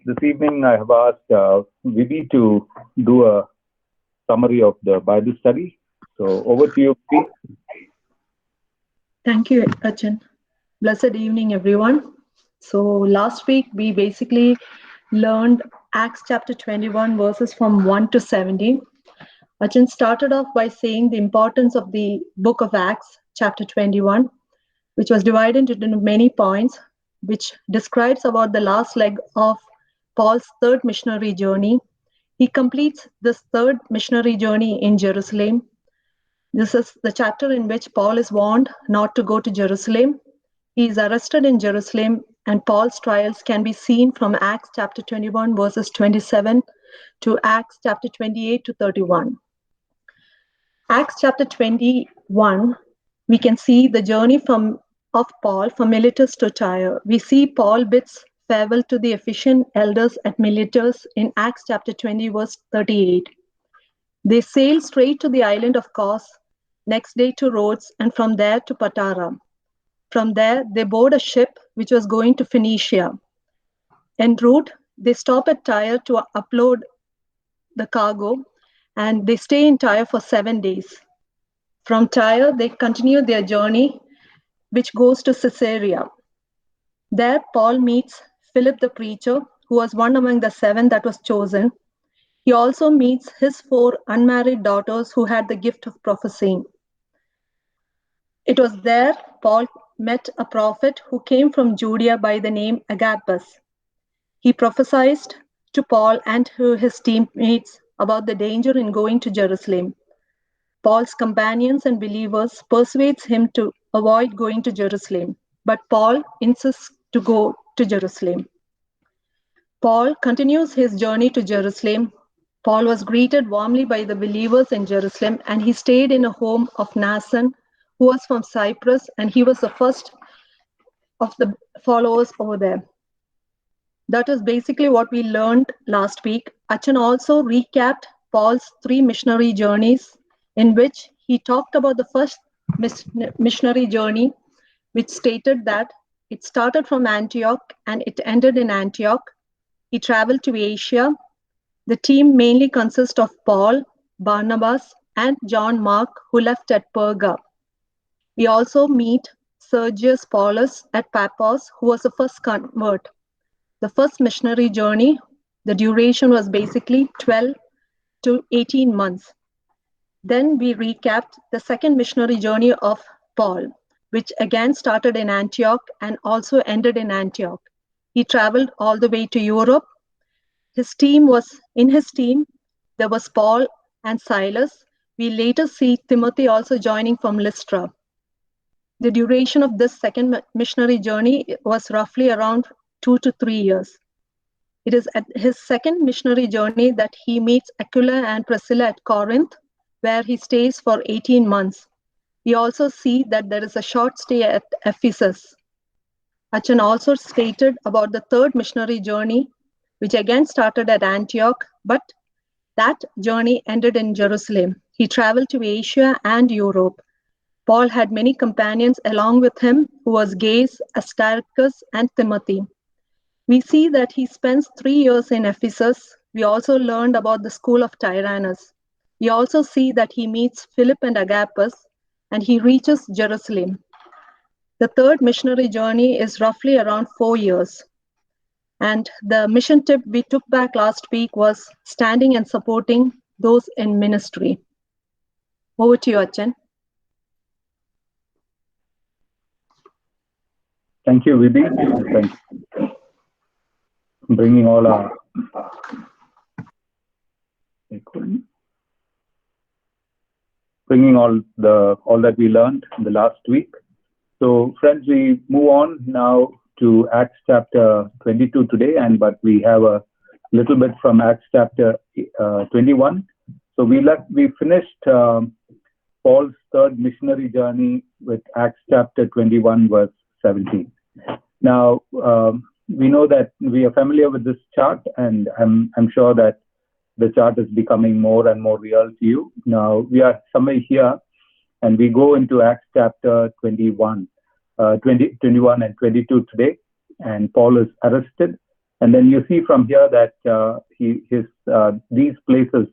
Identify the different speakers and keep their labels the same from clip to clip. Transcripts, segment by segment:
Speaker 1: This evening I have asked Vibi to do a summary of the Bible study. So over to you, Vibi.
Speaker 2: Thank you, Achan. Blessed evening, everyone. So last week we basically learned Acts chapter 21 verses from 1 to 17. Achan started off by saying the importance of the book of Acts chapter 21, which was divided into many points, which describes about the last leg of Paul's third missionary journey. He completes this third missionary journey in Jerusalem. This is the chapter in which Paul is warned not to go to Jerusalem. He is arrested in Jerusalem, and Paul's trials can be seen from Acts chapter 21 verses 27 to Acts chapter 28 to 31. Acts chapter 21, we can see the journey of Paul from Miletus to Tyre. We see Paul bids farewell to the Ephesian elders at Miletus in Acts chapter 20 verse 38. They sailed straight to the island of Kos, next day to Rhodes, and from there to Patara. From there, they board a ship which was going to Phoenicia. En route, they stop at Tyre to upload the cargo, and they stay in Tyre for 7 days. From Tyre, they continue their journey, which goes to Caesarea. There, Paul meets Philip the preacher, who was one among the 7 that was chosen. He also meets his 4 unmarried daughters who had the gift of prophesying. It was there Paul met a prophet who came from Judea by the name Agabus. He prophesied to Paul and to his teammates about the danger in going to Jerusalem. Paul's companions and believers persuades him to avoid going to Jerusalem, but Paul insists to go to Jerusalem. Paul continues his journey to Jerusalem. Paul was greeted warmly by the believers in Jerusalem, and he stayed in a home of Nason, who was from Cyprus, and he was the first of the followers over there. That is basically what we learned last week. Achan also recapped Paul's 3 missionary journeys, in which he talked about the first missionary journey, which stated that it started from Antioch and it ended in Antioch. He traveled to Asia. The team mainly consists of Paul, Barnabas, and John Mark, who left at Perga. We also meet Sergius Paulus at Paphos, who was the first convert. The first missionary journey, the duration was basically 12 to 18 months. Then we recapped the second missionary journey of Paul, which again started in Antioch and also ended in Antioch. He traveled all the way to Europe. In his team, there was Paul and Silas. We later see Timothy also joining from Lystra. The duration of this second missionary journey was roughly around 2 to 3 years. It is at his second missionary journey that he meets Aquila and Priscilla at Corinth, where he stays for 18 months. We also see that there is a short stay at Ephesus. Achan also stated about the third missionary journey, which again started at Antioch, but that journey ended in Jerusalem. He traveled to Asia and Europe. Paul had many companions along with him, who was Gaius, Aristarchus, and Timothy. We see that he spends 3 years in Ephesus. We also learned about the school of Tyrannus. We also see that he meets Philip and Agabus, and he reaches Jerusalem. The third missionary journey is roughly around 4 years. And the mission tip we took back last week was standing and supporting those in ministry. Over to you, Achan.
Speaker 1: Thank you, Vibi. Thank you. Bringing all that we learned in the last week. So, friends, we move on now to Acts chapter 22 today, but we have a little bit from Acts chapter 21. So we finished Paul's third missionary journey with Acts chapter 21, verse 17. Now, we know that we are familiar with this chart, and I'm sure that the chart is becoming more and more real to you. Now, we are somewhere here, and we go into Acts chapter 21 and 22 today, and Paul is arrested, And then you see from here that these places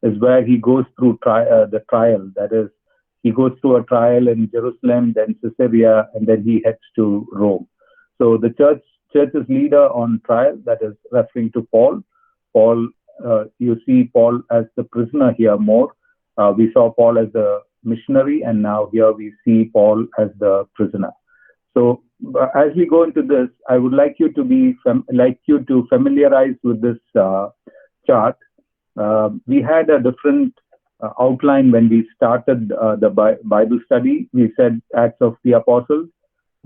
Speaker 1: is where he goes through the trial. That is, he goes through a trial in Jerusalem, then Caesarea, and then he heads to Rome. So the church's leader on trial, that is referring to Paul. Paul, you see Paul as the prisoner here more. We saw Paul as the missionary, and now here we see Paul as the prisoner. So as we go into this, I would like you to familiarize with this chart. We had a different outline when we started the Bible study. We said Acts of the Apostles,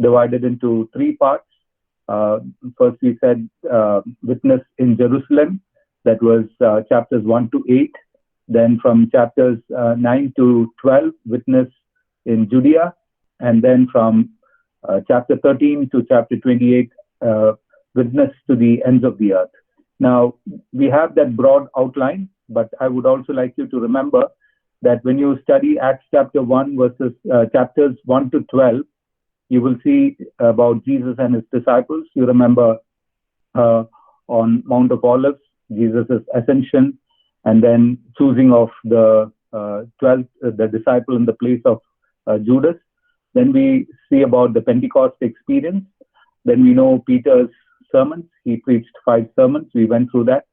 Speaker 1: divided into three parts. First, we said witness in Jerusalem. That was chapters 1 to 8. Then from chapters 9 to 12, witness in Judea. And then from chapter 13 to chapter 28, witness to the ends of the earth. Now, we have that broad outline, but I would also like you to remember that when you study Acts chapter 1 versus chapters 1 to 12, you will see about Jesus and his disciples. You remember on Mount of Olives, Jesus' ascension, and then choosing of the 12th, the disciple in the place of Judas. Then we see about the Pentecost experience. Then we know Peter's sermons. He preached 5 sermons. We went through that.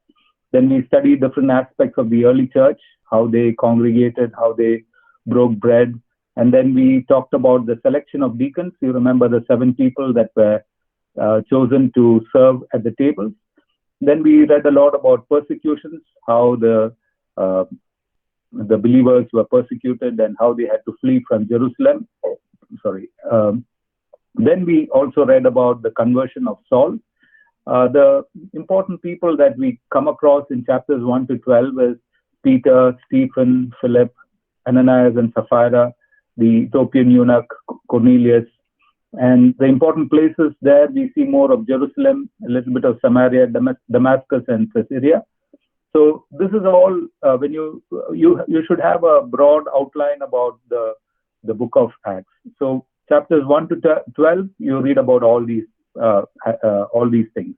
Speaker 1: Then we studied different aspects of the early church, how they congregated, how they broke bread. And then we talked about the selection of deacons. You remember the 7 people that were chosen to serve at the tables. Then we read a lot about persecutions, how the believers were persecuted and how they had to flee from Jerusalem. Then we also read about the conversion of Saul. The important people that we come across in chapters 1 to 12 is Peter, Stephen, Philip, Ananias and Sapphira, the Ethiopian eunuch, Cornelius. And the important places there, we see more of Jerusalem, a little bit of Samaria, Damascus, and Caesarea. So this is all, when you should have a broad outline about the book of Acts. So chapters 1 to 12, you read about all these things.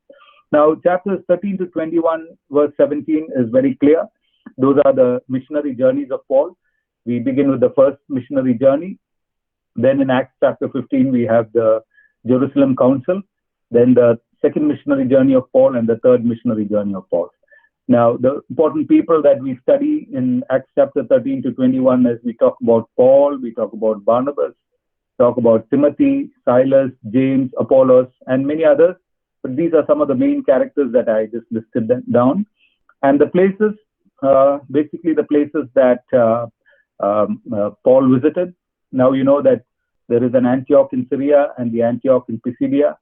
Speaker 1: Now, chapters 13 to 21, verse 17 is very clear. Those are the missionary journeys of Paul. We begin with the first missionary journey. Then in Acts chapter 15, we have the Jerusalem Council. Then the second missionary journey of Paul and the third missionary journey of Paul. Now, the important people that we study in Acts chapter 13 to 21 is we talk about Paul, we talk about Barnabas, talk about Timothy, Silas, James, Apollos, and many others. But these are some of the main characters that I just listed down. And the places, basically the places that Paul visited. Now you know that there is an Antioch in Syria and the Antioch in Pisidia.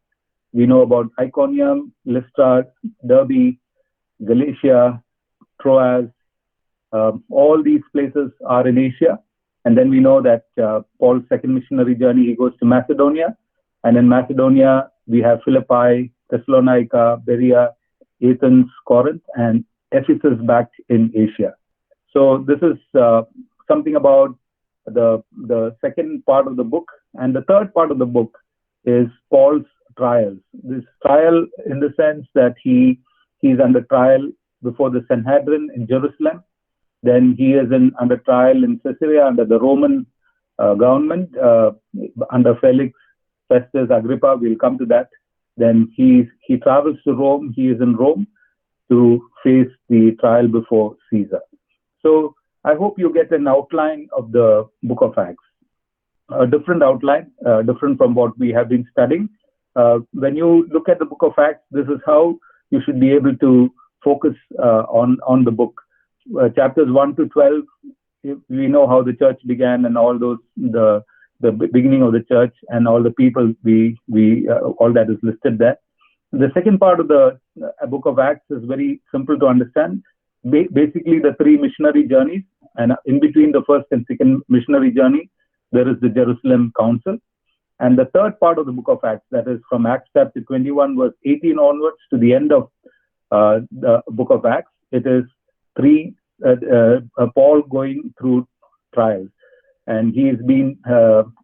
Speaker 1: We know about Iconium, Lystra, Derbe, Galatia, Troas. All these places are in Asia. And then we know that Paul's second missionary journey, he goes to Macedonia. And in Macedonia, we have Philippi, Thessalonica, Berea, Athens, Corinth, and Ephesus back in Asia. So this is something about the second part of the book. And the third part of the book is Paul's trials. This trial in the sense that he's under trial before the Sanhedrin in Jerusalem. Then he is under trial in Caesarea under the Roman government, under Felix, Festus, Agrippa. We'll come to that. Then he travels to Rome. He is in Rome to face the trial before Caesar. So I hope you get an outline of the book of Acts, a different outline, different from what we have been studying. When you look at the book of Acts, this is how you should be able to focus on the book. Chapters 1 to 12, we know how the church began and all those, the beginning of the church and all the people, all that is listed there. The second part of the book of Acts is very simple to understand. Basically, the 3 missionary journeys, and in between the first and second missionary journey, there is the Jerusalem Council. And the third part of the book of Acts, that is from Acts chapter 21, verse 18 onwards to the end of the book of Acts, it is Paul going through trials. And he is being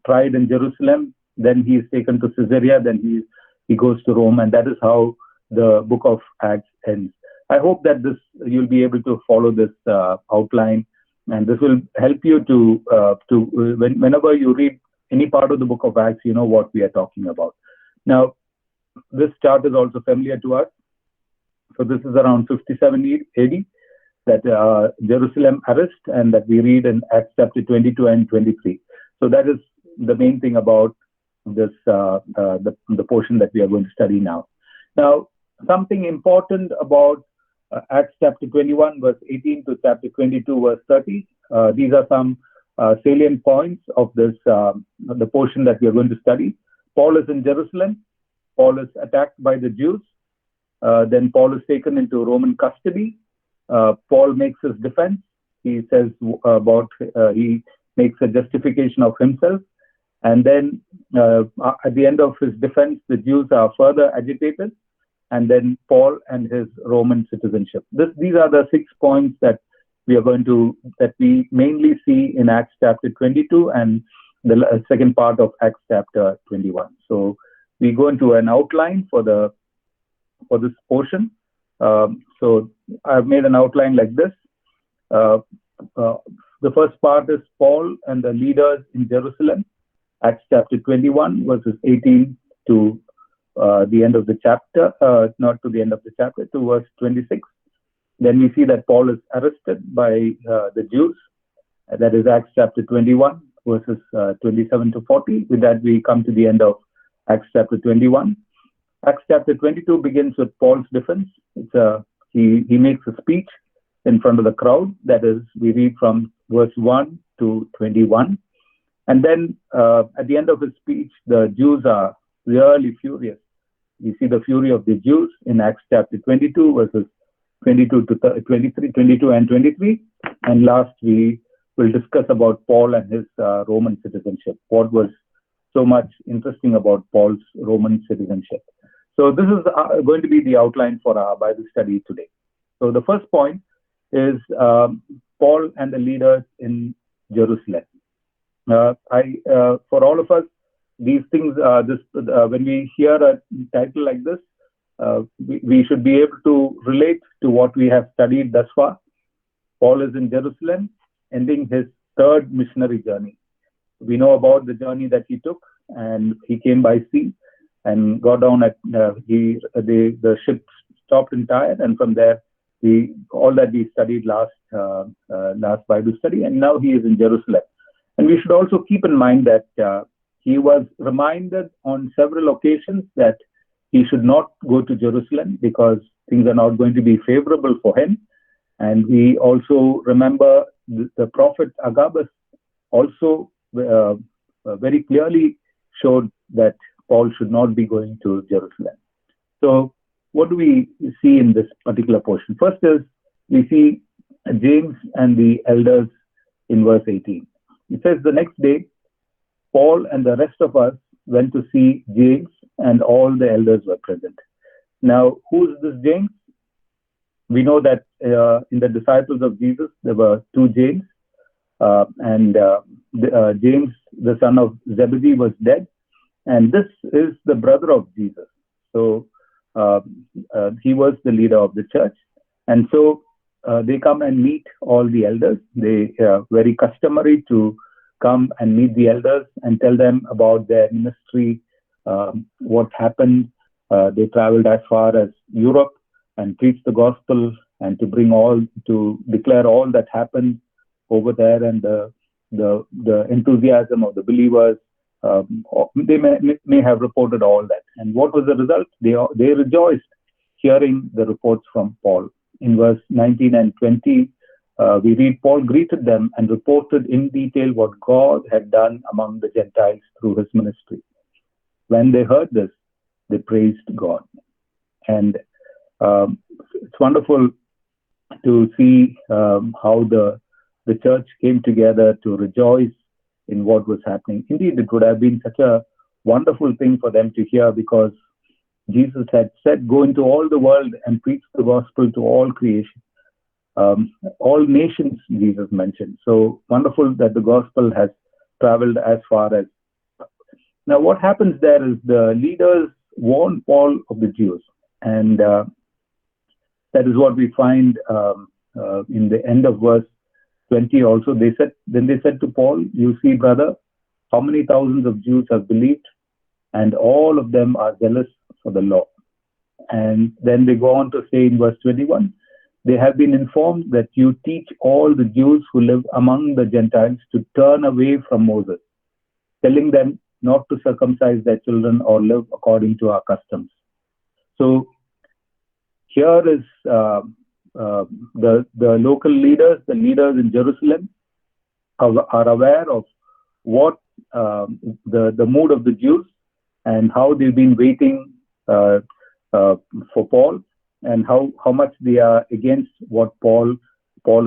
Speaker 1: tried in Jerusalem, then he is taken to Caesarea, then he goes to Rome, and that is how the book of Acts ends. I hope that this you'll be able to follow this outline, and this will help you whenever you read any part of the book of Acts, you know what we are talking about. Now, this chart is also familiar to us. So this is around 57 AD, that Jerusalem arrest, and that we read in Acts chapter 22 and 23. So that is the main thing about this the portion that we are going to study now. Now, something important about Acts chapter 21 verse 18 to chapter 22 verse 30. These are some salient points of this the portion that we are going to study. Paul is in Jerusalem. Paul is attacked by the Jews. Then Paul is taken into Roman custody. Paul makes his defense. He says he makes a justification of himself. And then at the end of his defense, the Jews are further agitated. And then Paul and his Roman citizenship. These are the 6 points that we mainly see in Acts chapter 22 and the second part of Acts chapter 21. So we go into an outline for this portion. So I've made an outline like this. The first part is Paul and the leaders in Jerusalem, Acts chapter 21, verses 18 to the end of the chapter, not to the end of the chapter, to verse 26. Then we see that Paul is arrested by the Jews. That is Acts chapter 21, verses 27 to 40. With that, we come to the end of Acts chapter 21. Acts chapter 22 begins with Paul's defense. He makes a speech in front of the crowd. That is, we read from verse 1 to 21. And then at the end of his speech, the Jews are really furious. We see the fury of the Jews in Acts chapter 22, verses 22 to 23, 22 and 23. And last, we will discuss about Paul and his Roman citizenship. What was so much interesting about Paul's Roman citizenship? So this is going to be the outline for our Bible study today. So the first point is Paul and the leaders in Jerusalem. For all of us, these things, when we hear a title like this, we should be able to relate to what we have studied thus far. Paul is in Jerusalem, ending his third missionary journey. We know about the journey that he took, and he came by sea and got down at the ship stopped in Tyre, and from there all that we studied last Bible study, and now he is in Jerusalem. And we should also keep in mind that he was reminded on several occasions that he should not go to Jerusalem because things are not going to be favorable for him. And we also remember the prophet Agabus also very clearly showed that Paul should not be going to Jerusalem. So what do we see in this particular portion? First is we see James and the elders in verse 18. It says, the next day, Paul and the rest of us went to see James, and all the elders were present. Now, who is this James? We know that in the disciples of Jesus, there were 2 James, and James, the son of Zebedee, was dead. And this is the brother of Jesus. So he was the leader of the church. And so they come and meet all the elders. They are very customary to come and meet the elders and tell them about their ministry, what happened. They traveled as far as Europe and preached the gospel and to declare all that happened over there, and the enthusiasm of the believers. They may have reported all that. And what was the result? They rejoiced hearing the reports from Paul. In verse 19 and 20, we read, Paul greeted them and reported in detail what God had done among the Gentiles through his ministry. When they heard this, they praised God. And it's wonderful to see how the church came together to rejoice in what was happening. Indeed, it would have been such a wonderful thing for them to hear, because Jesus had said, go into all the world and preach the gospel to all creation. All nations, Jesus mentioned. So wonderful that the gospel has traveled as far as. Now, what happens there is the leaders warn Paul of the Jews. And that is what we find in the end of verse 20 also. Then they said to Paul, "You see, brother, how many thousands of Jews have believed, and all of them are zealous for the law." And then they go on to say in verse 21, "They have been informed that you teach all the Jews who live among the Gentiles to turn away from Moses, telling them not to circumcise their children or live according to our customs." So here is the local leaders, the leaders in Jerusalem, are aware of what the mood of the Jews and how they've been waiting for Paul, and how much they are against what Paul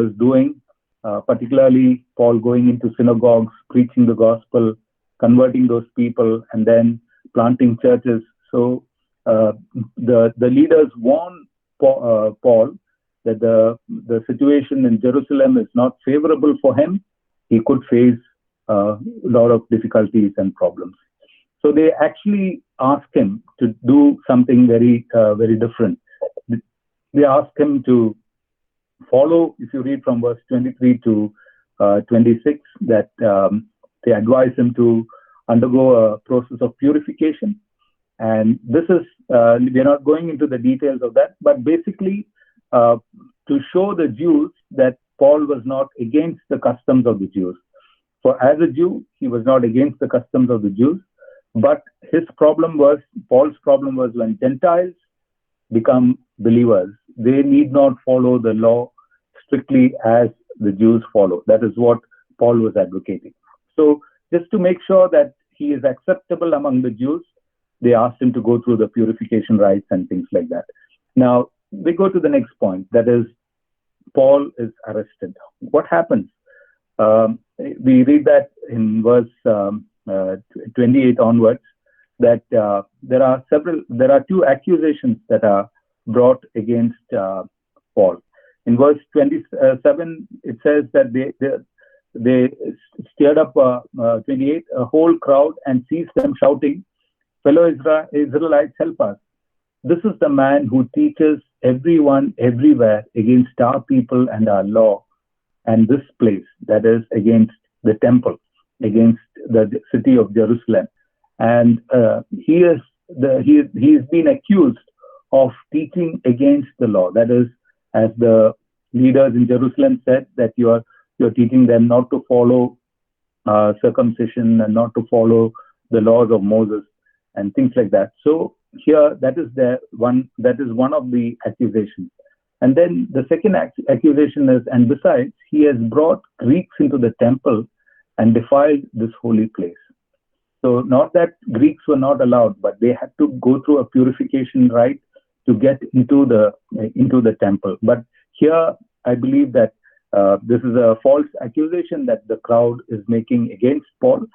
Speaker 1: is doing, particularly Paul going into synagogues, preaching the gospel, converting those people, and then planting churches. So the leaders warn Paul that the situation in Jerusalem is not favorable for him. He could face a lot of difficulties and problems. So they actually ask him to do something very different. They ask him to follow, if you read from verse 23 to 26, that they advise him to undergo a process of purification. And this is, we're not going into the details of that, but basically to show the Jews that Paul was not against the customs of the Jews. For as a Jew, he was not against the customs of the Jews, but Paul's problem was when Gentiles become believers, they need not follow the law strictly as the Jews follow. That is what Paul was advocating. So just to make sure that he is acceptable among the Jews, they asked him to go through the purification rites and things like that. Now, we go to the next point, that is, Paul is arrested. What happens? We read that in verse 28 onwards, that there are two accusations that are brought against Paul. In verse 27, it says that they stirred up 28 a whole crowd and seized them, shouting, "Fellow Israelites, help us! This is the man who teaches everyone everywhere against our people and our law, and this place, that is against the temple, against the city of Jerusalem." And he is been accused of teaching against the law. That is, as the leaders in Jerusalem said, that you're teaching them not to follow circumcision and not to follow the laws of Moses and things like that. So here, that is one of the accusations. And then the second accusation is, and besides, he has brought Greeks into the temple and defiled this holy place. So not that Greeks were not allowed, but they had to go through a purification rite to get into the temple. But here, I believe that this is a false accusation that the crowd is making against Paul.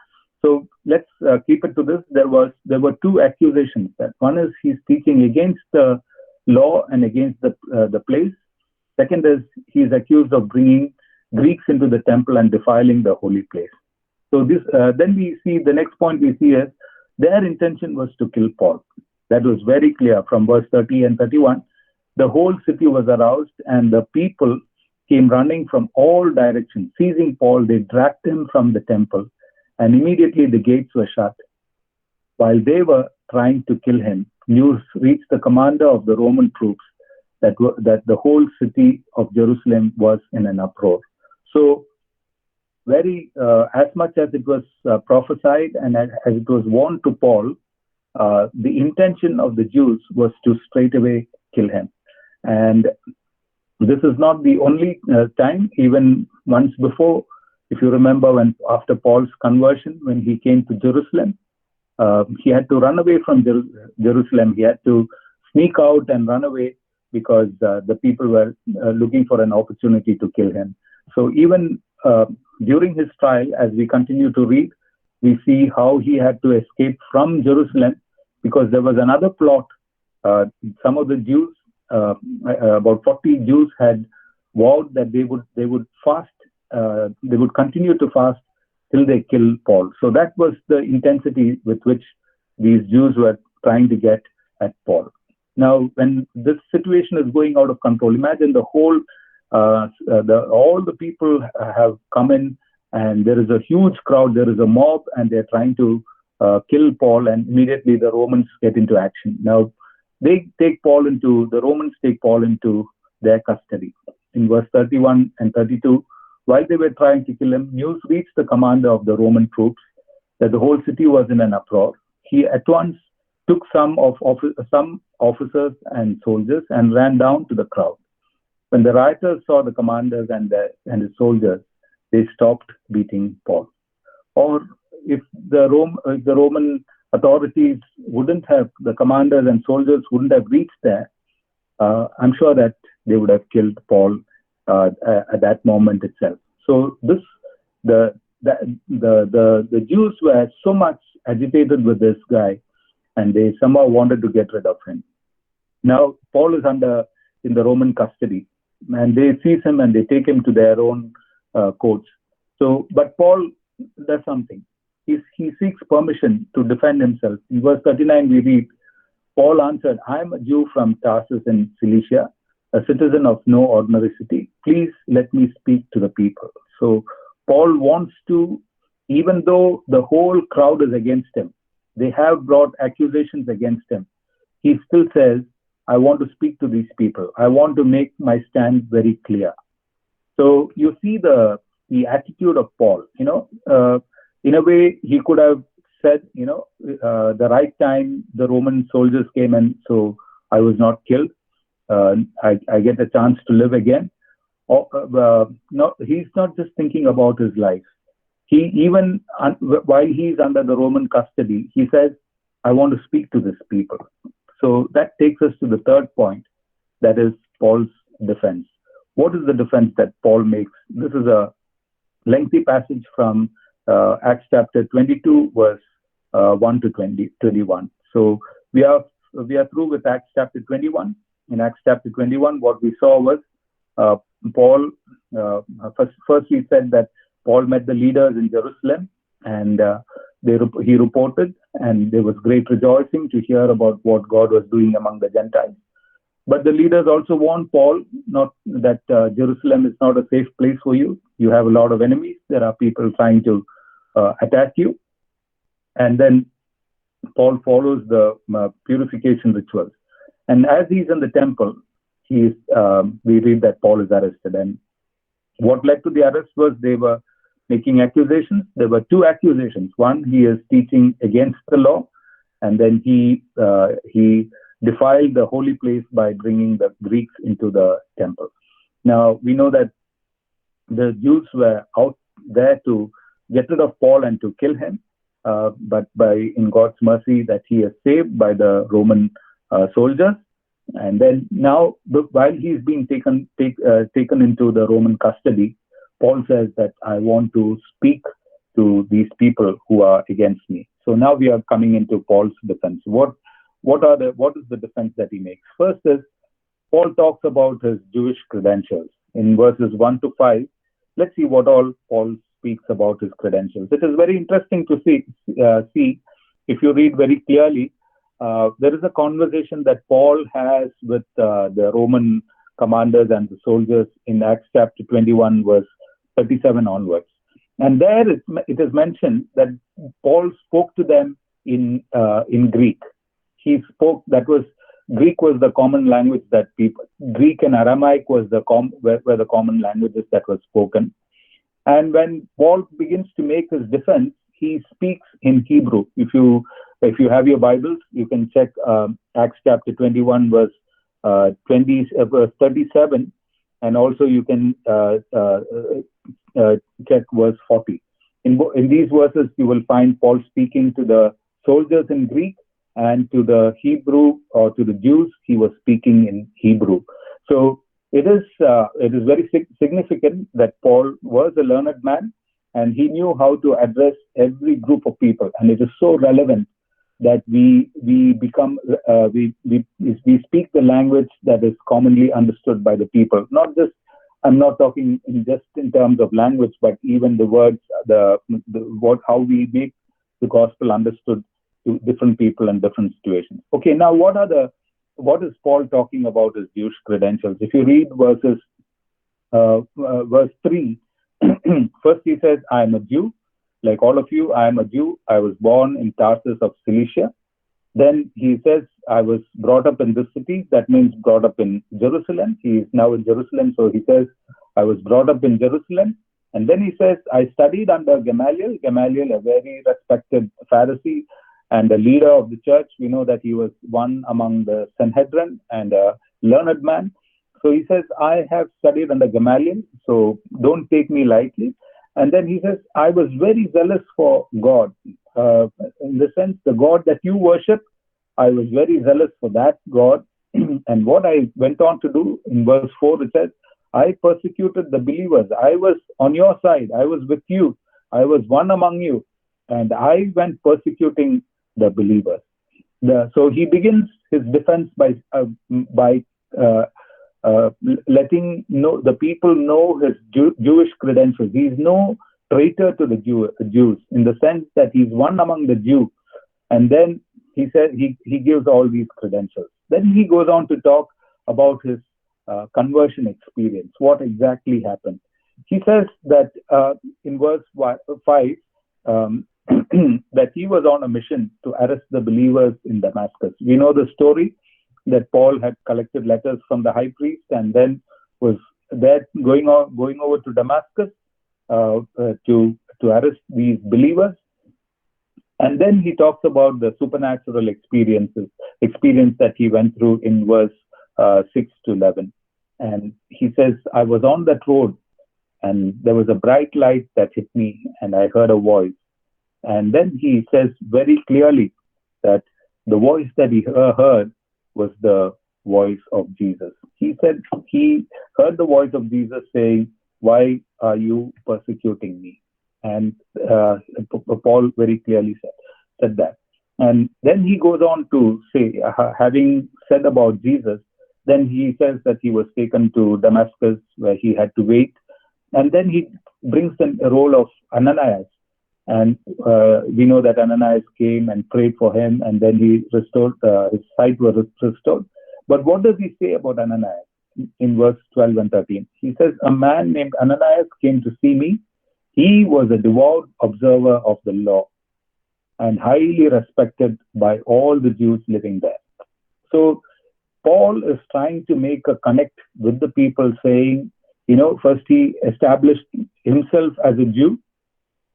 Speaker 1: So let's keep it to this. There were two accusations. That one is he's teaching against the law and against the place. Second is he's accused of bringing Greeks into the temple and defiling the holy place. So this then we see the next point we see is their intention was to kill Paul. That was very clear from verse 30 and 31. The whole city was aroused, and the people came running from all directions. Seizing Paul, they dragged him from the temple, and immediately the gates were shut. While they were trying to kill him, news reached the commander of the Roman troops that the whole city of Jerusalem was in an uproar. So, as much as it was prophesied and as it was warned to Paul, the intention of the Jews was to straightaway kill him. And this is not the only time. Even once before, if you remember, when after Paul's conversion, when he came to Jerusalem, he had to run away from Jerusalem. He had to sneak out and run away because the people were looking for an opportunity to kill him. So even during his trial, as we continue to read, we see how he had to escape from Jerusalem because there was another plot. Some of the Jews, about 40 Jews, had vowed that they would fast. They would continue to fast till they kill Paul. So that was the intensity with which these Jews were trying to get at Paul. Now, when this situation is going out of control, imagine the whole, all the people have come in, and there is a huge crowd, there is a mob, and they're trying to kill Paul, and immediately the Romans get into action. Now, the Romans take Paul into their custody. In verse 31 and 32, while they were trying to kill him, news reached the commander of the Roman troops that the whole city was in an uproar. He at once took some officers and soldiers and ran down to the crowd. When the rioters saw the commanders and his soldiers, they stopped beating Paul. Or if the Roman authorities the commanders and soldiers wouldn't have reached there, I'm sure that they would have killed Paul at that moment itself. So the Jews were so much agitated with this guy, and they somehow wanted to get rid of him. Now Paul is in the Roman custody, and they seize him and they take him to their own courts. So, but Paul does something. He seeks permission to defend himself. In verse 39, we read, Paul answered, I am a Jew from Tarsus in Cilicia, a citizen of no ordinary city. Please let me speak to the people. So Paul wants to, even though the whole crowd is against him, they have brought accusations against him, he still says, I want to speak to these people. I want to make my stand very clear. So you see the attitude of Paul. In a way, he could have said, the right time the Roman soldiers came in, so I was not killed. I get a chance to live again. He's not just thinking about his life. While he's under the Roman custody, he says, I want to speak to these people. So that takes us to the third point, that is Paul's defense. What is the defense that Paul makes? This is a lengthy passage from Acts chapter 22, verse 1 to 21. So we are through with Acts chapter 21. In Acts chapter 21, what we saw was Paul, first he said that Paul met the leaders in Jerusalem, and he reported, and there was great rejoicing to hear about what God was doing among the Gentiles. But the leaders also warned Paul that Jerusalem is not a safe place for you. You have a lot of enemies. There are people trying to attack you. And then Paul follows the purification rituals. And as he's in the temple, we read that Paul is arrested. And what led to the arrest was they were making accusations. There were two accusations. One, he is teaching against the law, and then he defiled the holy place by bringing the Greeks into the temple. Now, we know that the Jews were out there to get rid of Paul and to kill him, but in God's mercy that he is saved by the Roman soldiers. And then now, while he's being taken into the Roman custody, Paul says that I want to speak to these people who are against me. So now we are coming into Paul's defense. What is the defense that he makes? First is Paul talks about his Jewish credentials. In verses 1 to 5, let's see what all Paul speaks about his credentials. It is very interesting to see if you read very clearly. There is a conversation that Paul has with the Roman commanders and the soldiers in Acts chapter 21, verse 37 onwards. And there it is mentioned that Paul spoke to them in Greek. He spoke, Greek was the common language that Greek and Aramaic were the common languages that were spoken. And when Paul begins to make his defense, he speaks in Hebrew. If you have your Bibles, you can check Acts chapter 21, verse 37, and also you can check verse 40. In these verses, you will find Paul speaking to the soldiers in Greek, and to the Hebrew or to the Jews, he was speaking in Hebrew. So it is very significant that Paul was a learned man, and he knew how to address every group of people. And it is so relevant that we speak the language that is commonly understood by the people. I'm not talking just in terms of language, but even the words, how we make the gospel understood to different people and different situations. Okay, now what are the what is Paul talking about his Jewish credentials? If you read verse 3, first he says, I am a Jew, like all of you, I am a Jew. I was born in Tarsus of Cilicia. Then he says, I was brought up in this city. That means brought up in Jerusalem. He is now in Jerusalem. So he says, I was brought up in Jerusalem. And then he says, I studied under Gamaliel. Gamaliel, a very respected Pharisee and a leader of the church. We know that he was one among the Sanhedrin and a learned man. So he says, I have studied under Gamaliel, so don't take me lightly. And then he says, I was very zealous for God. In the sense, the God that you worship, I was very zealous for that God. And what I went on to do in verse 4, it says, I persecuted the believers. I was on your side. I was with you. I was one among you. And I went persecuting the believers. So he begins his defense by letting the people know his Jewish credentials. He's no traitor to the Jews in the sense that he's one among the Jews. And then he said he gives all these credentials. Then he goes on to talk about his conversion experience. What exactly happened? He says that in verse 5 that he was on a mission to arrest the believers in Damascus. We know the story that Paul had collected letters from the high priest and then was there going over to Damascus to arrest these believers. And then he talks about the supernatural experience that he went through in verse 6 to 11. And he says, I was on that road and there was a bright light that hit me and I heard a voice. And then he says very clearly that the voice that he heard was the voice of Jesus. He said he heard the voice of Jesus saying, why are you persecuting me? And Paul very clearly said that. And then he goes on to say, having said about Jesus, then he says that he was taken to Damascus where he had to wait. And then he brings the role of Ananias. And we know that Ananias came and prayed for him, and then he restored, his sight was restored. But what does he say about Ananias in verse 12 and 13? He says, a man named Ananias came to see me. He was a devout observer of the law and highly respected by all the Jews living there. So Paul is trying to make a connect with the people saying, first he established himself as a Jew.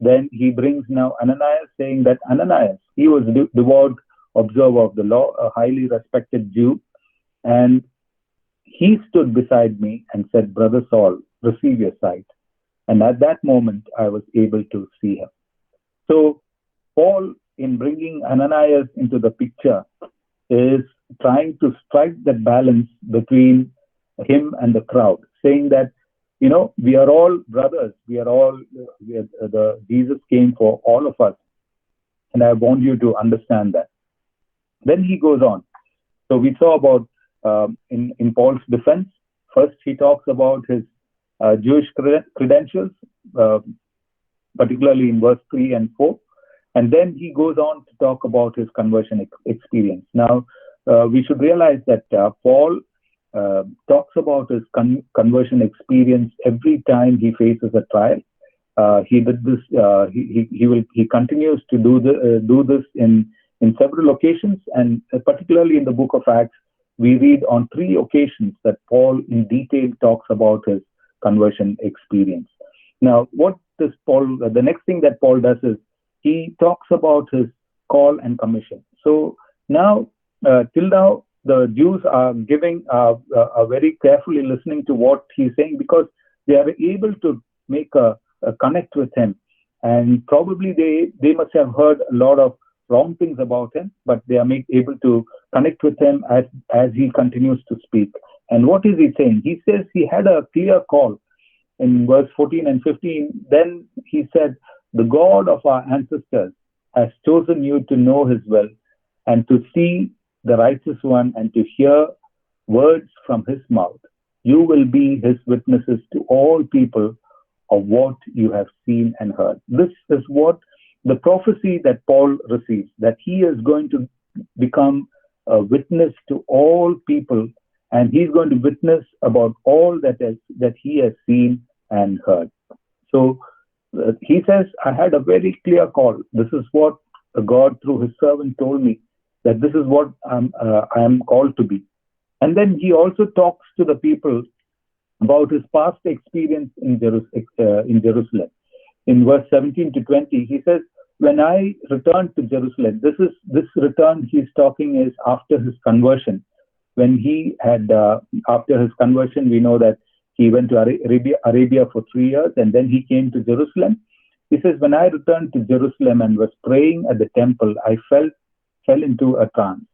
Speaker 1: Then he brings now Ananias, saying that Ananias, he was a devout observer of the law, a highly respected Jew. And he stood beside me and said, Brother Saul, receive your sight. And at that moment, I was able to see him. So Paul, in bringing Ananias into the picture, is trying to strike that balance between him and the crowd, saying that, we are all brothers. Jesus came for all of us. And I want you to understand that. Then he goes on. So we saw about, in Paul's defense, first he talks about his Jewish credentials, particularly in verse 3 and 4. And then he goes on to talk about his conversion experience. Now, we should realize that Paul talks about his conversion experience every time he faces a trial. He did this. He continues to do this in several occasions, and particularly in the book of Acts, we read on 3 occasions that Paul in detail talks about his conversion experience. Now, what does Paul? The next thing that Paul does is he talks about his call and commission. So now, till now, the Jews are are very carefully listening to what he's saying because they are able to make a connect with him. And probably they must have heard a lot of wrong things about him, but they are able to connect with him as he continues to speak. And what is he saying? He says he had a clear call in verse 14 and 15. Then he said, the God of our ancestors has chosen you to know his will and to see the righteous one and to hear words from his mouth. You will be his witnesses to all people of what you have seen and heard. This is what the prophecy that Paul receives, that he is going to become a witness to all people, and he's going to witness about all that he has seen and heard. So he says, I had a very clear call. This is what God through his servant told me, that this is what I am called to be. And then he also talks to the people about his past experience in Jerusalem. In verse 17 to 20, he says, when I returned to Jerusalem, this return he's talking is after his conversion. When he had, after his conversion, we know that he went to Arabia for 3 years, and then he came to Jerusalem. He says, when I returned to Jerusalem and was praying at the temple, I fell into a trance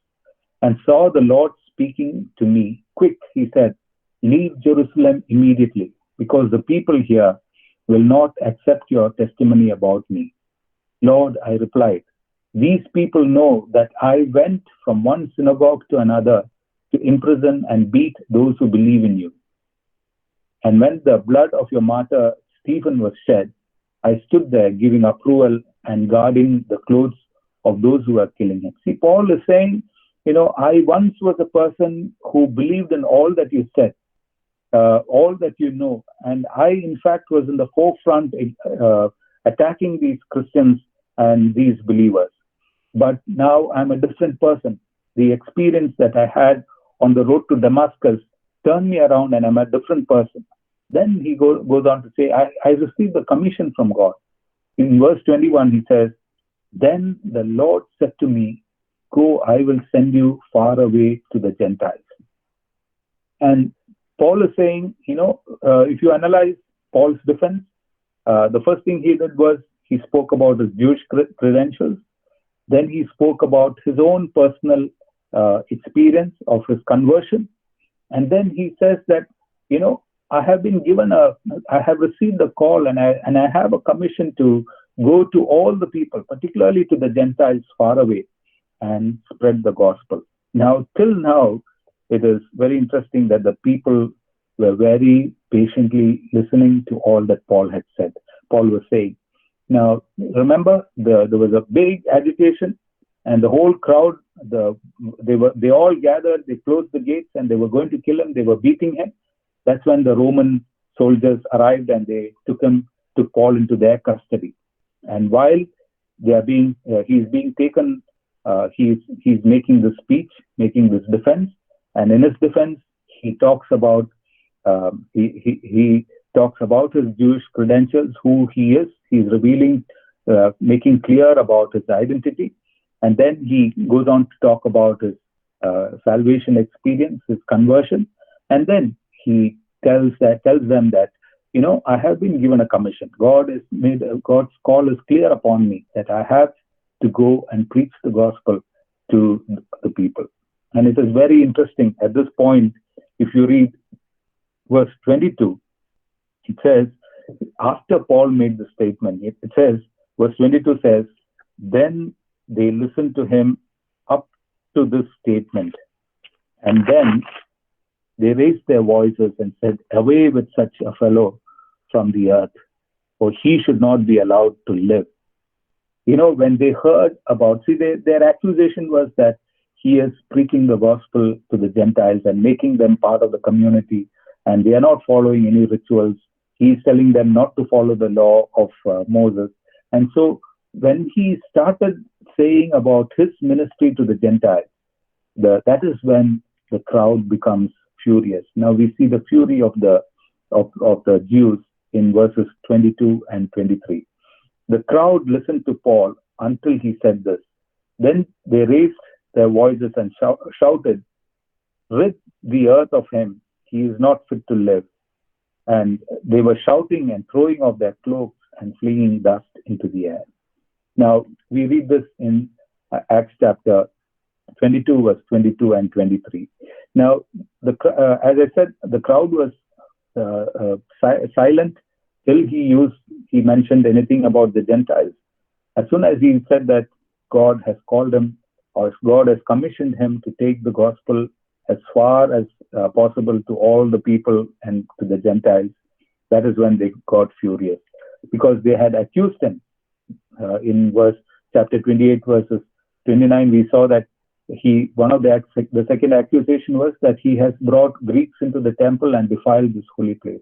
Speaker 1: and saw the Lord speaking to me. Quick, he said, leave Jerusalem immediately, because the people here will not accept your testimony about me. Lord, I replied, these people know that I went from one synagogue to another to imprison and beat those who believe in you. And when the blood of your martyr Stephen was shed, I stood there giving approval and guarding the clothes of those who were killing him. See, Paul is saying, I once was a person who believed in all that you said, all that you know. And I, in fact, was in the forefront attacking these Christians and these believers. But now I'm a different person. The experience that I had on the road to Damascus turned me around, and I'm a different person. Then he goes on to say, I received the commission from God. In verse 21, he says, then the Lord said to me, go, I will send you far away to the Gentiles. And Paul is saying, if you analyze Paul's defense, the first thing he did was he spoke about his Jewish credentials. Then he spoke about his own personal experience of his conversion. And then he says that, I have received a call, and I have a commission to go to all the people, particularly to the Gentiles far away, and spread the gospel. Now, till now, it is very interesting that the people were very patiently listening to all that Paul had said. Paul was saying. Now, remember, there was a big agitation, and the whole crowd, they all gathered, they closed the gates, and they were going to kill him, they were beating him. That's when the Roman soldiers arrived, and they took Paul into their custody. And while he's being taken, he's making this speech, making this defense, and in his defense, he talks about he talks about his Jewish credentials, who he is. He's revealing, making clear about his identity, and then he goes on to talk about his salvation experience, his conversion, and then he tells them that, I have been given a commission. God's call is clear upon me that I have to go and preach the gospel to the people. And it is very interesting at this point. If you read verse 22, it says, after Paul made the statement, it says, verse 22 says, then they listened to him up to this statement, and then they raised their voices and said, away with such a fellow from the earth, for he should not be allowed to live. When they heard about, their accusation was that he is preaching the gospel to the Gentiles and making them part of the community, and they are not following any rituals. He's telling them not to follow the law of Moses. And so when he started saying about his ministry to the Gentiles, that is when the crowd becomes furious. Now we see the fury of the Jews in verses 22 and 23. The crowd listened to Paul until he said this. Then they raised their voices and shouted, rid the earth of him, he is not fit to live. And they were shouting and throwing off their cloaks and flinging dust into the air. Now, we read this in Acts chapter 22, verse 22 and 23. Now, as I said, the crowd was silent till he mentioned anything about the Gentiles. As soon as he said that God has called him, or God has commissioned him to take the gospel as far as possible to all the people and to the Gentiles, that is when they got furious, because they had accused him. In chapter 28, verses 29, we saw that one of the second accusation was that he has brought Greeks into the temple and defiled this holy place.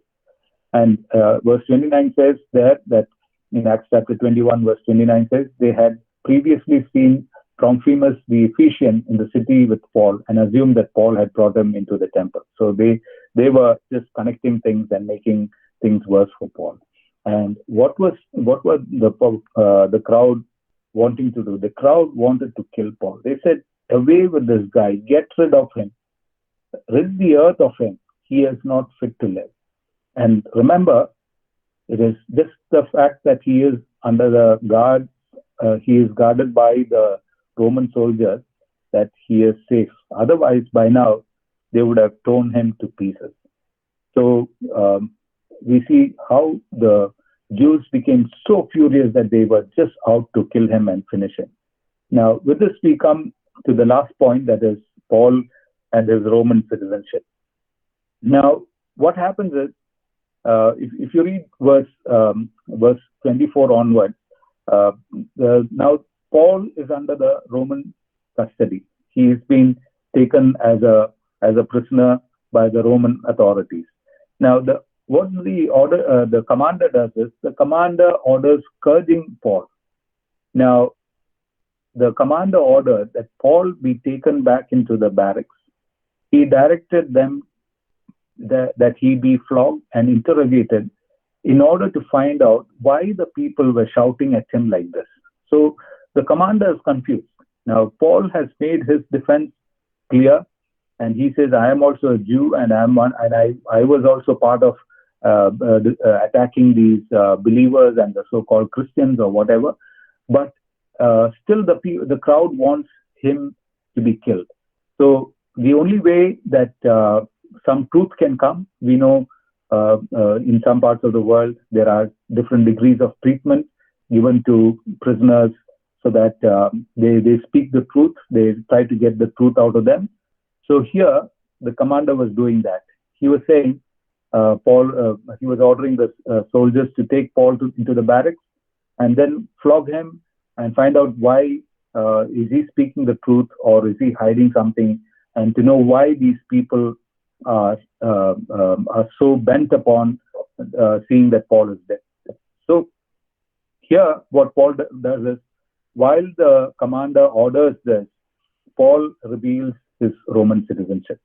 Speaker 1: And verse 29 says there that in Acts chapter 21, verse 29 says they had previously seen Trophimus the Ephesian in the city with Paul and assumed that Paul had brought him into the temple. So they were just connecting things and making things worse for Paul. And what was the crowd wanting to do? The crowd wanted to kill Paul. They said, "Away with this guy, get rid of him, rid the earth of him. He is not fit to live." And remember, it is just the fact that he is under the guard, he is guarded by the Roman soldiers, that he is safe. Otherwise, by now, they would have torn him to pieces. So we see how the Jews became so furious that they were just out to kill him and finish him. Now, with this, we come to the last point, that is Paul and his Roman citizenship. Now, what happens is, if you read verse 24 onwards, now Paul is under the Roman custody. He is being taken as a prisoner by the Roman authorities. Now, what the commander does is, the commander orders scourging Paul. Now, the commander ordered that Paul be taken back into the barracks. He directed them that he be flogged and interrogated in order to find out why the people were shouting at him like this. So the commander is confused. Now, Paul has made his defense clear, and he says, "I am also a Jew, and I was also part of attacking these believers and the so-called Christians or whatever." But still, the crowd wants him to be killed. So the only way that some truth can come, we know in some parts of the world there are different degrees of treatment given to prisoners, so that they speak the truth, they try to get the truth out of them. So here the commander was doing that. He was saying, he was ordering the soldiers to take Paul into the barracks and then flog him and find out why is he speaking the truth or is he hiding something, and to know why these people are so bent upon seeing that Paul is dead. So here what Paul does is, while the commander orders this, Paul reveals his Roman citizenship.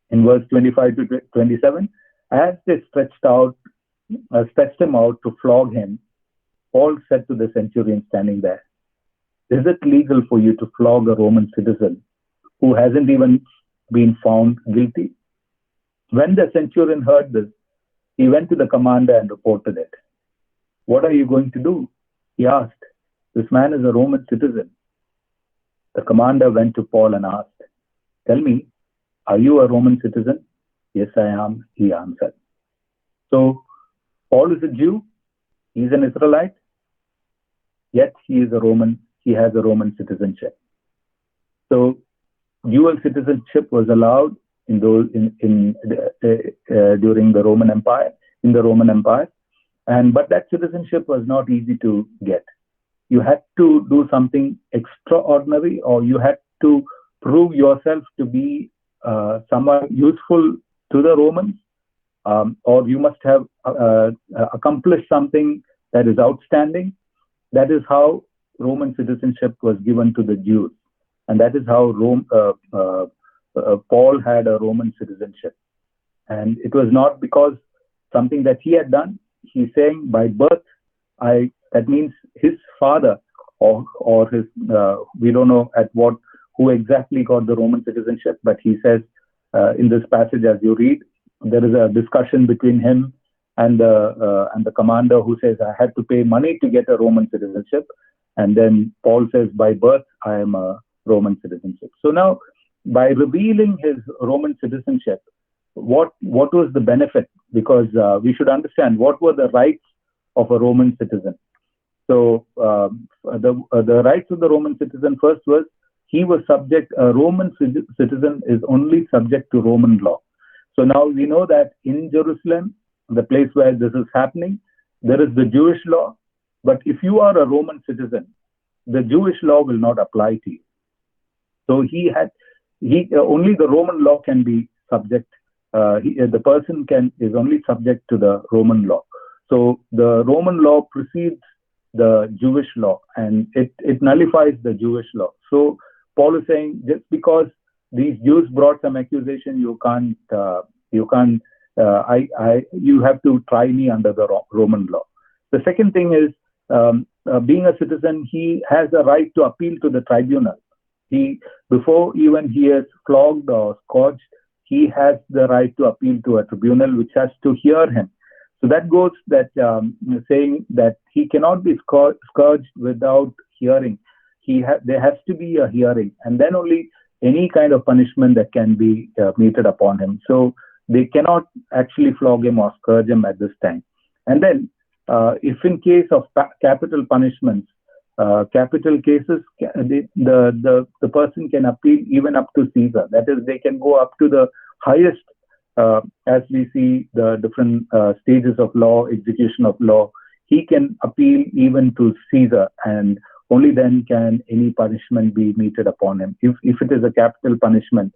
Speaker 1: In verse 25 to 27, as they stretched him out to flog him, Paul said to the centurion standing there, "Is it legal for you to flog a Roman citizen who hasn't even been found guilty?" When the centurion heard this, he went to the commander and reported it. "What are you going to do?" he asked. "This man is a Roman citizen." The commander went to Paul and asked, "Tell me, are you a Roman citizen?" "Yes, I am," he answered. So Paul is a Jew, he's an Israelite, yet he has a Roman citizenship. So dual citizenship was allowed during the Roman Empire, but that citizenship was not easy to get. You had to do something extraordinary, or you had to prove yourself to be someone useful to the Romans, or you must have accomplished something that is outstanding. That is how Roman citizenship was given to the Jews, and that is how Paul had a Roman citizenship. And it was not because something that he had done. He's saying by birth, that means his father or his, we don't know who exactly got the Roman citizenship, but he says in this passage, as you read, there is a discussion between him and the commander, who says, "I had to pay money to get a Roman citizenship." And then Paul says, "By birth, I am a Roman citizenship." So now, by revealing his Roman citizenship, what was the benefit? Because we should understand what were the rights of a Roman citizen. So the rights of the Roman citizen first was, a Roman citizen is only subject to Roman law. So now we know that in Jerusalem, the place where this is happening, there is the Jewish law. But if you are a Roman citizen, the Jewish law will not apply to you. So he only the Roman law can be subject. The person can is only subject to the Roman law. So the Roman law precedes the Jewish law, and it nullifies the Jewish law. So Paul is saying, just because these Jews brought some accusation, you can't you have to try me under the Roman law. The second thing is, being a citizen, he has a right to appeal to the tribunal. He Before even he is flogged or scourged, he has the right to appeal to a tribunal which has to hear him. So that goes that saying that he cannot be scourged without hearing. There has to be a hearing, and then only any kind of punishment that can be meted upon him. So they cannot actually flog him or scourge him at this time. And then, if in case of capital punishments, capital cases, the person can appeal even up to Caesar. That is, they can go up to the highest, as we see the different stages of law, execution of law. He can appeal even to Caesar, and only then can any punishment be meted upon him. If it is a capital punishment,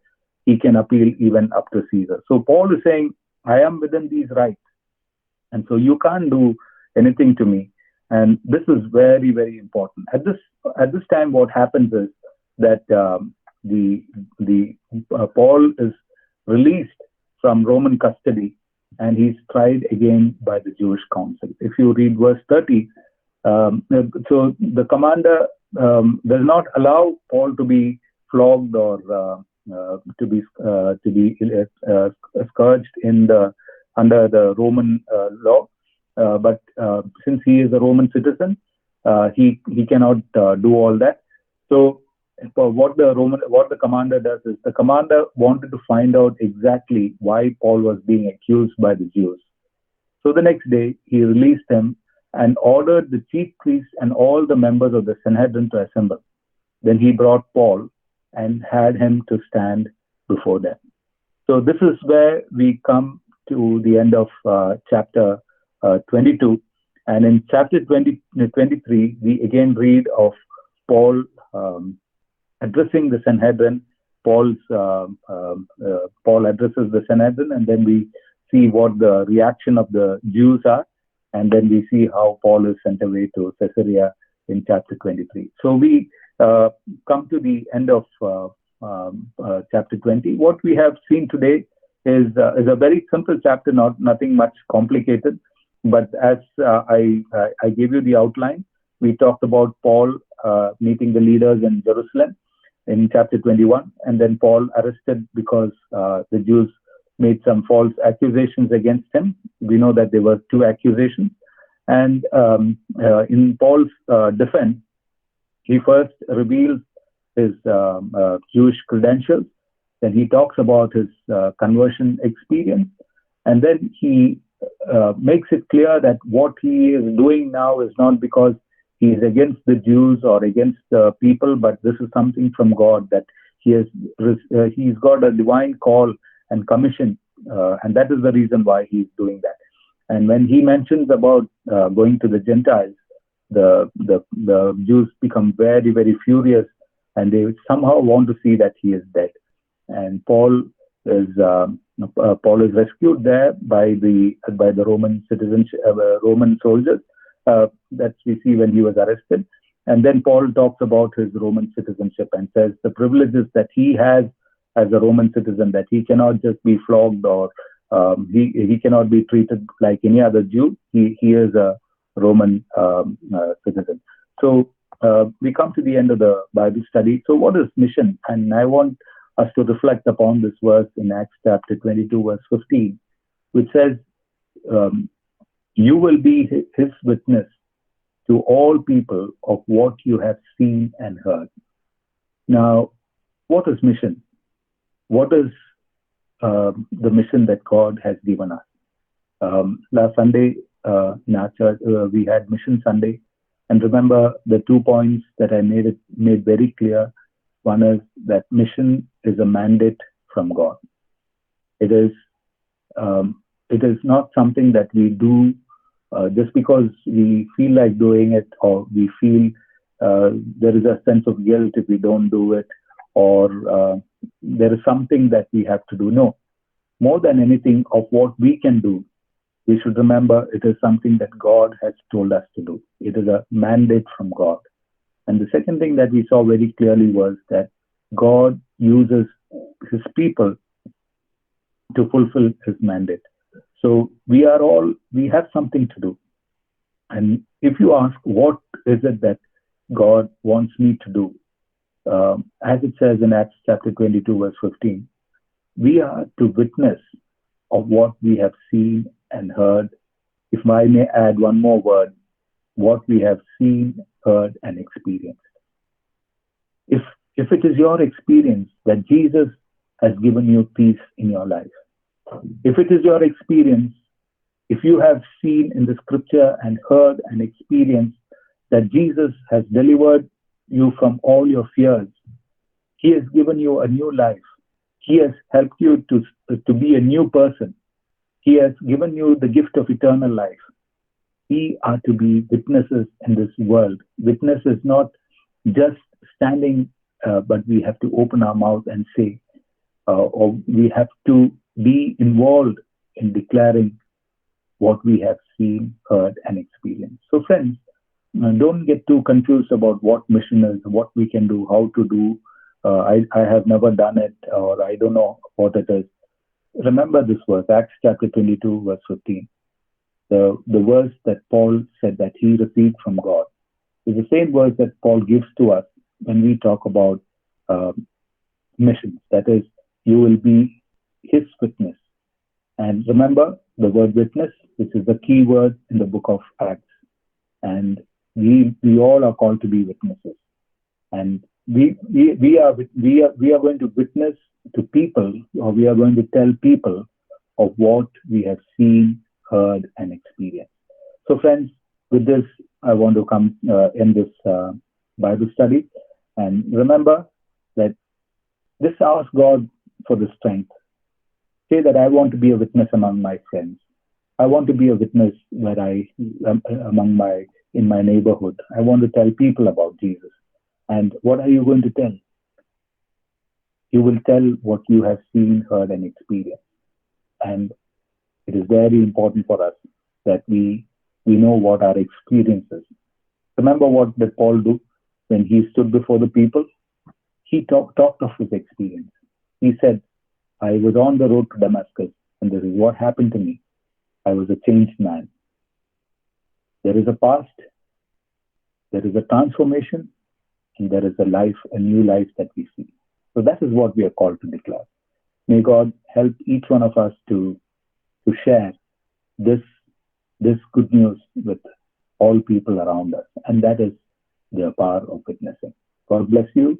Speaker 1: he can appeal even up to Caesar. So Paul is saying, I am within these rights, and so you can't do anything to me. And this is very, very important. At this time, what happens is that Paul is released from Roman custody, and he's tried again by the Jewish council. If you read verse 30, so the commander does not allow Paul to be flogged or to be scourged under the Roman law. But since he is a Roman citizen, he cannot do all that. So what the commander does is, the commander wanted to find out exactly why Paul was being accused by the Jews. So the next day he released him and ordered the chief priests and all the members of the Sanhedrin to assemble. Then he brought Paul and had him to stand before them. So this is where we come to the end of chapter 22. And in chapter 23, we again read of Paul addressing the Sanhedrin. Paul addresses the Sanhedrin, and then we see what the reaction of the Jews are, and then we see how Paul is sent away to Caesarea in chapter 23. So we come to the end of chapter 20. What we have seen today is a very simple chapter, nothing much complicated. But as I gave you the outline, we talked about Paul meeting the leaders in Jerusalem in chapter 21, and then Paul arrested because the Jews made some false accusations against him. We know that there were two accusations. And in Paul's defense, he first reveals his Jewish credentials. Then he talks about his conversion experience. And then he makes it clear that what he is doing now is not because he is against the Jews or against the people, but this is something from God, that he's got a divine call and commission, and that is the reason why he's doing that. And when he mentions about going to the Gentiles, the Jews become very, very furious, and they somehow want to see that he is dead. And Paul is rescued there by the Roman Roman soldiers that we see when he was arrested. And then Paul talks about his Roman citizenship and says the privileges that he has as a Roman citizen, that he cannot just be flogged or he cannot be treated like any other Jew. He is a Roman citizen. So we come to the end of the Bible study. So what is mission? And I want us to reflect upon this verse in Acts chapter 22, verse 15, which says, you will be his witness to all people of what you have seen and heard. Now, what is mission? What is the mission that God has given us? Last Sunday in our church, we had Mission Sunday. And remember the 2 points that I made very clear. One is that mission is a mandate from God. It is not something that we do just because we feel like doing it, or we feel there is a sense of guilt if we don't do it, or there is something that we have to do. No, more than anything of what we can do, we should remember it is something that God has told us to do. It is a mandate from God. And the second thing that we saw very clearly was that God uses his people to fulfill his mandate. So we have something to do. And if you ask, what is it that God wants me to do? As it says in Acts chapter 22, verse 15, we are to witness of what we have seen and heard. If I may add one more word, what we have seen, heard, and experienced. If, if it is your experience that Jesus has given you peace in your life, if it is your experience, if you have seen in the scripture and heard and experienced that Jesus has delivered you from all your fears, he has given you a new life, he has helped you to be a new person, he has given you the gift of eternal life. We are to be witnesses in this world. Witnesses not just standing, but we have to open our mouth and say, or we have to be involved in declaring what we have seen, heard, and experienced. So, friends, don't get too confused about what mission is, what we can do, how to do. I have never done it, or I don't know what it is. Remember this verse, Acts chapter 22, verse 15. The verse that Paul said that he received from God is the same verse that Paul gives to us when we talk about uh, missions. That is, you will be his witness. And remember the word witness, which is the key word in the book of Acts. And we all are called to be witnesses. And we are going to witness to people, or we are going to tell people of what we have seen, heard, and experienced. So, friends, with this, I want to come in this Bible study. And remember that just ask God for the strength. Say that I want to be a witness among my friends. I want to be a witness where among in my neighborhood. I want to tell people about Jesus. And what are you going to tell? You will tell what you have seen, heard, and experienced. And it is very important for us that we know what our experience is. Remember what did Paul do when he stood before the people? He talked of his experience. He said, I was on the road to Damascus, and this is what happened to me. I was a changed man. There is a past, there is a transformation, and there is a new life that we see. So that is what we are called to declare. May God help each one of us to share this good news with all people around us. And that is the power of witnessing. God bless you.